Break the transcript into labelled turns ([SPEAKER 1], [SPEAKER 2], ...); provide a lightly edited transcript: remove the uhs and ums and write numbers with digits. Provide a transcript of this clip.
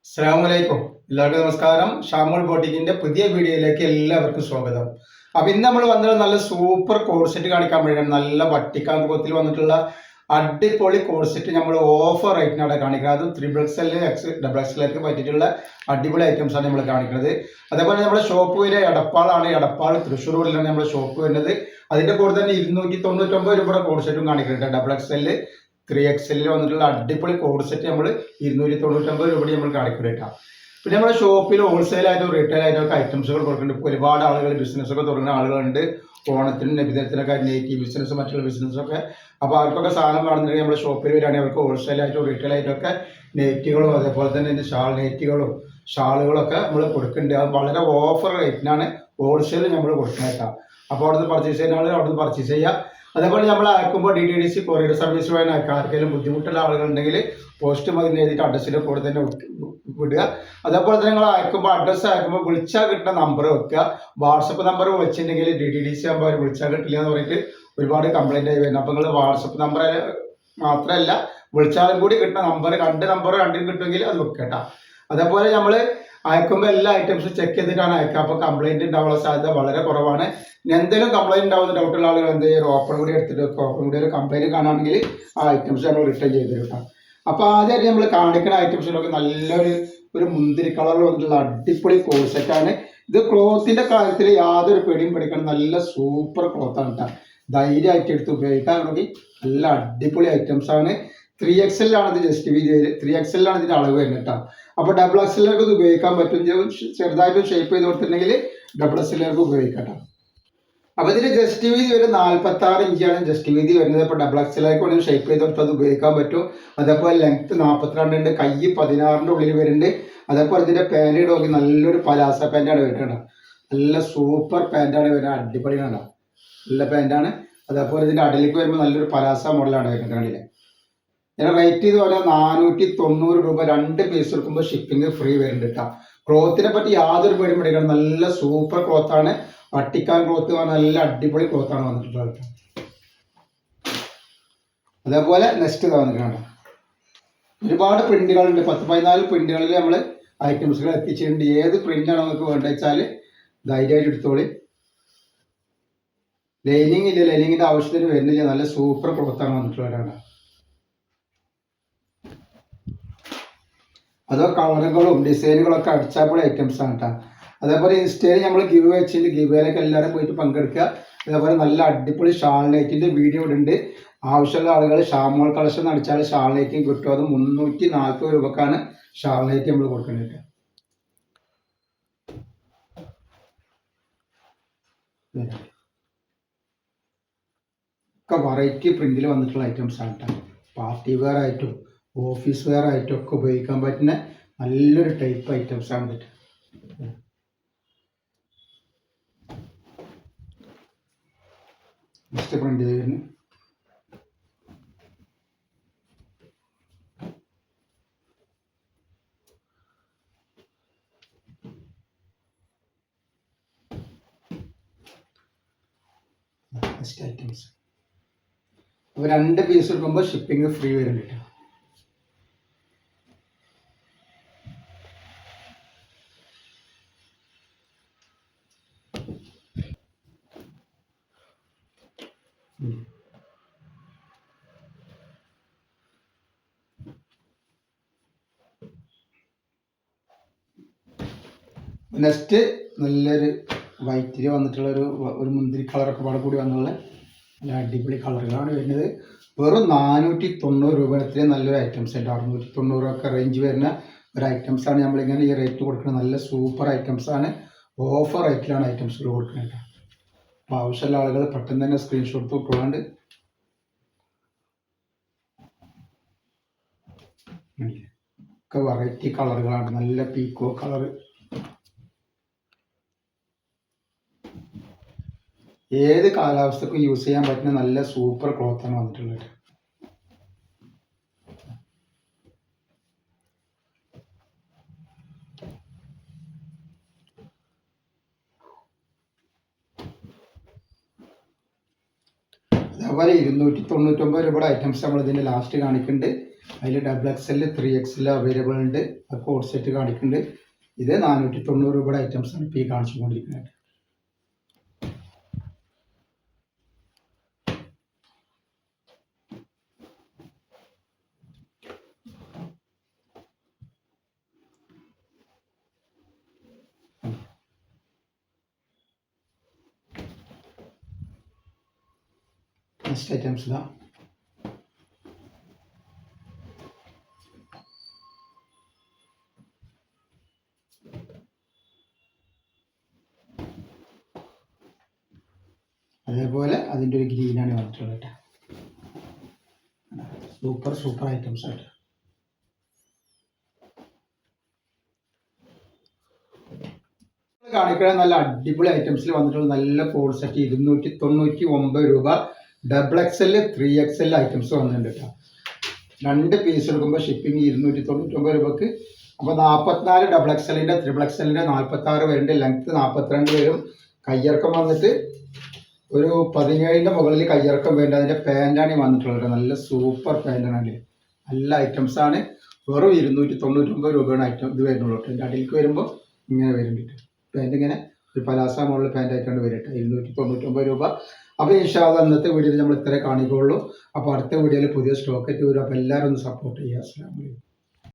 [SPEAKER 1] അസ്സലാമലൈക്കും. എല്ലാവർക്കും നമസ്കാരം. ഷാമോൾ ബോട്ടിക്കിന്റെ പുതിയ വീഡിയോയിലേക്ക് എല്ലാവർക്കും സ്വാഗതം. അപ്പൊ ഇന്ന് നമ്മൾ വന്നത് നല്ല സൂപ്പർ കോഡ്സെറ്റ് കാണിക്കാൻ വേണ്ടിയാണ്. നല്ല വട്ടിക്കാൻ രൂപത്തിൽ വന്നിട്ടുള്ള അടിപൊളി കോഡ്സെറ്റ് നമ്മൾ ഓഫർ റേറ്റിനാണ് കാണിക്കുന്നത്. അതും XXL XXL പറ്റിയിട്ടുള്ള അടിപൊളി ഐറ്റംസ് ആണ് നമ്മൾ കാണിക്കുന്നത്. അതേപോലെ നമ്മുടെ ഷോപ്പ് വരെ എടപ്പാളാണ്. എടപ്പാൾ തൃശ്ശൂർ റോഡിലാണ് നമ്മുടെ ഷോപ്പ് വരുന്നത്. അതിന്റെ കൂടെ തന്നെ 299 രൂപയുടെ കോഡ്സെറ്റും കാണിക്കുന്നുണ്ട്. XXL 3XL വന്നിട്ടുള്ള അടിപൊളി കോഡ്സെറ്റ് നമ്മൾ 299 രൂപ നമ്മൾ കാണിക്കുന്നുണ്ട്. പിന്നെ നമ്മുടെ ഷോപ്പിൽ ഹോൾസെയിലായിട്ടും റീറ്റെയിൽ ആയിട്ടും ഒക്കെ ഐറ്റംസുകൾ കൊടുക്കുന്നുണ്ട്. ഇപ്പോൾ ഒരുപാട് ആളുകൾ ബിസിനസ്സൊക്കെ തുടങ്ങുന്ന ആളുകളുണ്ട്. ഓണത്തിനും നബിദിനത്തിനൊക്കെ നെയ്റ്റി ബിസിനസ് മറ്റുള്ള ബിസിനസ്സൊക്കെ. അപ്പോൾ അവർക്കൊക്കെ സാധനം കാണുന്നുണ്ടെങ്കിൽ നമ്മുടെ ഷോപ്പിൽ വരികയാണെങ്കിൽ അവർക്ക് ഹോൾസെയിലായിട്ടും റീറ്റെയിൽ ആയിട്ടും ഒക്കെ നെയ്റ്റികളും അതേപോലെ തന്നെ ഷാൾ നെയ്റ്റികളും ഷാളുകളൊക്കെ നമ്മൾ കൊടുക്കുന്നുണ്ട്. അത് വളരെ ഓഫർ റേറ്റിനാണ് ഹോൾസെയിൽ നമ്മൾ കൊടുക്കുന്നത്. അപ്പോൾ അവിടുന്ന് പർച്ചേസ് ചെയ്യുന്ന ആളുകൾ അവിടുന്ന് പർച്ചേസ് ചെയ്യുക. അതേപോലെ നമ്മൾ അയക്കുമ്പോൾ DTDC കൊറിയർ സർവീസ് വഴി അയക്കാം. ആർക്കെങ്കിലും ബുദ്ധിമുട്ടുള്ള ആളുകളുണ്ടെങ്കിൽ പോസ്റ്റ് മതി എഴുതിയിട്ട് അഡ്രസ്സിൻ്റെ കൂടെ തന്നെ വിടുക. അതേപോലെ തന്നെ നിങ്ങൾ അയക്കുമ്പോൾ അഡ്രസ്സ് അയക്കുമ്പോൾ വിളിച്ചാൽ കിട്ടുന്ന നമ്പർ വെക്കുക. വാട്സപ്പ് നമ്പർ വെച്ചിട്ടുണ്ടെങ്കിൽ DTDC ആകുമ്പോൾ അവർ വിളിച്ചാൽ കിട്ടില്ല എന്ന് പറഞ്ഞിട്ട് ഒരുപാട് കംപ്ലൈൻ്റ് ആയി വരുന്നത്. അപ്പോൾ നിങ്ങൾ വാട്സപ്പ് നമ്പർ മാത്രമല്ല വിളിച്ചാലും കൂടി കിട്ടുന്ന നമ്പർ രണ്ടും കിട്ടുമെങ്കിൽ അത് വെക്കട്ടോ. അതേപോലെ നമ്മൾ അയക്കുമ്പോൾ എല്ലാ ഐറ്റംസും ചെക്ക് ചെയ്തിട്ടാണ് അയക്കുക. അപ്പോൾ കംപ്ലൈൻറ്റ് ഉണ്ടാവാനുള്ള സാധ്യത വളരെ കുറവാണ്. എന്തെങ്കിലും കംപ്ലൈൻറ്റ് ഉണ്ടാവുന്ന ഡൗട്ടുള്ള ആളുകൾ എന്ത് ചെയ്യുക, ഓപ്പൺ കൂടി എടുത്തിട്ട് വെക്കുക. ഓപ്പൺ കൂടി ഒരു കംപ്ലൈൻറ്റ് കാണുകയാണെങ്കിൽ ആ ഐറ്റംസ് നമ്മൾ റിട്ടേൺ ചെയ്ത് തരും. അപ്പോൾ ആദ്യമായിട്ട് നമ്മൾ കാണിക്കുന്ന ഐറ്റംസിലൊക്കെ നല്ലൊരു മുന്തിരി കളറിൽ വന്നിട്ടുള്ള അടിപൊളി കോഴ്സെറ്റാണ്. ഇത് ക്ലോത്തിൻ്റെ കാര്യത്തിൽ യാതൊരു പേടിയും പഠിക്കണം. നല്ല സൂപ്പർ ക്ലോത്താണ് കേട്ടോ. ധൈര്യമായിട്ട് എടുത്ത് ഉപയോഗിക്കാൻ വേണ്ടി നല്ല അടിപൊളി ഐറ്റംസാണ്. 3XL ആണ് ഇത് ജസ്റ്റ് വീതി 3XL ആണ് ഇതിൻ്റെ അളവ് വരുന്നത് കേട്ടോ. അപ്പോൾ XXL ഇത് ഉപയോഗിക്കാൻ പറ്റും. ചെറുതായിട്ട് ഷേപ്പ് ചെയ്ത് കൊടുത്തിട്ടുണ്ടെങ്കിൽ XXL ഉപയോഗിക്കാം കേട്ടോ. അപ്പോൾ ഇതിന് ജസ്റ്റ് വീതി ഒരു 46 ഇഞ്ചാണ് ജസ്റ്റ് വീതി വരുന്നത്. അപ്പോൾ XXL വേണമെങ്കിൽ ഷേപ്പ് ചെയ്ത് കൊടുത്ത് അത് ഉപയോഗിക്കാൻ പറ്റും. അതേപോലെ ലെങ്ത്ത് 42 ഉണ്ട്. കൈ 16ൻ്റെ ഉള്ളിൽ വരുന്നുണ്ട്. അതേപോലെ ഇതിൻ്റെ പാൻറ് നോക്കി നല്ലൊരു പലാസ പാൻറ്റാണ് വരുന്നത്. നല്ല സൂപ്പർ പാൻറ്റാണ് വരുന്നത്. അടിപൊളിയാണ്, നല്ല പാൻറ്റാണ്. അതേപോലെ ഇതിൻ്റെ അടയിലേക്ക് വരുമ്പോൾ നല്ലൊരു പലാസ മോഡലാണ് വരുന്നത്. ഇതിന് റേറ്റ് ചെയ്ത് പറഞ്ഞാൽ 490 രൂപ. 2 പീസ് എടുക്കുമ്പോൾ ഷിപ്പിംഗ് ഫ്രീ വരുന്നുണ്ട് കേട്ടോ. ക്ലോത്തിനെ പറ്റി യാതൊരു പേടിയും പഠിക്കണം. നല്ല സൂപ്പർ ക്ലോത്താണ്. വട്ടിക്കാൻ ക്ലോത്ത് പറഞ്ഞാൽ നല്ല അടിപൊളി ക്ലോത്താണ് വന്നിട്ടുള്ളത്. അതേപോലെ നെക്സ്റ്റ് വന്നിട്ടുണ്ട്. ഒരുപാട് പ്രിന്റുകളുണ്ട്. 10-14 പ്രിന്റുകളിൽ നമ്മൾ ഐറ്റംസുകൾ എത്തിച്ചിട്ടുണ്ട്. ഏത് പ്രിന്റാണ് നമുക്ക് വേണ്ടത് വെച്ചാൽ ധൈര്യമായിട്ട് എടുത്തോളി. ലൈനിങ് ഇല്ല, ലൈനിങ്ങിൻ്റെ ആവശ്യത്തിന് വരുന്നില്ല. നല്ല സൂപ്പർ ക്ലോത്താണ് വന്നിട്ടുള്ളവരാണ്. അതോ കളറുകളും ഡിസൈനുകളൊക്കെ അടിച്ചാൽ ഐറ്റംസ് ആണ് കേട്ടോ. അതേപോലെ ഇൻസ്റ്റയിൽ നമ്മൾ ഗിവ് വെച്ചിട്ട് ഗിവേയിലൊക്കെ എല്ലാവരും പോയിട്ട് പങ്കെടുക്കുക. അതേപോലെ നല്ല അടിപൊളി ഷാൾ നൈറ്റിൻ്റെ വീഡിയോ ഉണ്ട്. ആവശ്യമുള്ള ആളുകൾ ഷാമോൾ കളക്ഷൻ അടിച്ചാൽ ഷാൾ നൈറ്റും കിട്ടും. അത് 340 രൂപക്കാണ് ഷാൾ നൈറ്റ് നമ്മൾ കൊടുക്കുന്നത്. ഒക്കെ വെറൈറ്റി പ്രിന്റിൽ വന്നിട്ടുള്ള ഐറ്റംസ് ആണ് കേട്ടോ. പാർട്ടി വെയർ ആയിട്ടും ഓഫീസ് വെയർ ആയിട്ടും ഒക്കെ ഉപയോഗിക്കാൻ പറ്റുന്ന നല്ലൊരു ടൈപ്പ് ഐറ്റംസ് ആണ് ഇത്. നെക്സ്റ്റ് പ്രിന്റ് ചെയ്യുന്നു. Next items. അപ്പോൾ 2 പീസ് എടുക്കുമ്പോൾ ഷിപ്പിംഗ് ഫ്രീ വരുന്നുണ്ട്. നെക്സ്റ്റ് നല്ലൊരു വൈറ്റിൽ വന്നിട്ടുള്ള ഒരു മുന്തിരി കളറൊക്കെ പാടെ കൂടി വന്നുള്ള നല്ല അടിപൊളി കളറുകളാണ് വരുന്നത്. വെറും 490 രൂപ. ഇത്രയും നല്ലൊരു ഐറ്റംസ് ഉണ്ട്. 690 ഒക്കെ റേഞ്ച് വരുന്ന ഒരു ഐറ്റംസാണ് നമ്മളിങ്ങനെ ഈ റേറ്റ് കൊടുക്കുന്നത്. നല്ല സൂപ്പർ ഐറ്റംസാണ്. ഓഫർ റേറ്റിലാണ് ഐറ്റംസുകൾ കൊടുക്കുന്നത്. അപ്പോൾ ആവശ്യമുള്ള ആളുകൾ പെട്ടെന്ന് തന്നെ സ്ക്രീൻഷോട്ട് ഇട്ടുകൊണ്ട് ഒക്കെ വെറൈറ്റി കളറുകളാണ്. നല്ല പീക്കോ കളറ്. ഏത് കാലാവസ്ഥക്കും യൂസ് ചെയ്യാൻ പറ്റുന്ന നല്ല സൂപ്പർ ക്ലോത്താണ് വന്നിട്ടുള്ളത്. അതേപോലെ 299 രൂപയുടെ ഐറ്റംസ് നമ്മൾ ഇതിൻ്റെ ലാസ്റ്റ് കാണിക്കുന്നുണ്ട്. അതിൽ XXL 3XL അവൈലബിൾ ഉണ്ട്. ആ കോഡ് സെറ്റ് കാണിക്കുന്നുണ്ട്. ഇത് 490 രൂപയുടെ ഐറ്റംസ് ആണ് ഇപ്പോൾ ഈ കാണിച്ചുകൊണ്ടിരിക്കുന്നത്. നെക്സ്റ്റ് ഐറ്റംസ് ഇതാ. അതേപോലെ അതിൻ്റെ ഒരു ഗ്രീനാണ് വന്നിട്ടുള്ളത് കേട്ടോ. സൂപ്പർ ഐറ്റംസ് ആയിട്ട്. കാണിക്കുന്ന നല്ല അടിപൊളി ഐറ്റംസിൽ വന്നിട്ടുള്ള നല്ല കോഡ് സെറ്റ് 299 രൂപ. XXL 3XL ഐറ്റംസ് വന്നിട്ടുണ്ട് കേട്ടോ. 2 പീസ് എടുക്കുമ്പോൾ ഷിപ്പിംഗ് 299 രൂപക്ക്. അപ്പോൾ 44 XXLൻ്റെ 3XLൻ്റെ 46 വരുന്നുണ്ട്. ലെങ്ത്ത് 42 വരും. കയ്യിറക്കം വന്നിട്ട് ഒരു 17ൻ്റെ മുകളിൽ കയ്യിറക്കം വേണ്ട. അതിൻ്റെ പാൻറ്റാണ് വന്നിട്ടുള്ളത്. നല്ല സൂപ്പർ പാൻറ്റാണ്. നല്ല ഐറ്റംസ് ആണ്. വെറും 299 രൂപയാണ് ഐറ്റം ഇത് വരുന്നുള്ളൂ. ഇതിൻ്റെ അടിയിലേക്ക് വരുമ്പോൾ ഇങ്ങനെ വരുന്നുണ്ട്. പാൻറ്റ് ഇങ്ങനെ ഒരു പലാസ മോഡൽ പാൻറ്റ് ആയിട്ടാണ് വരട്ടെ. 299 രൂപ. അപ്പോൾ ഇൻഷാ അല്ലാഹ് ഇന്നത്തെ വീഡിയോയിൽ നമ്മൾ ഇത്രേ കാണിക്കുള്ളൂ. അപ്പോൾ അടുത്ത വീഡിയോയിൽ പുതിയ സ്റ്റോക്ക് ആയിട്ട് വരും. അപ്പോൾ എല്ലാവരും ഒന്ന് സപ്പോർട്ട് ചെയ്യുക. അസ്സലാമു അലൈക്കും.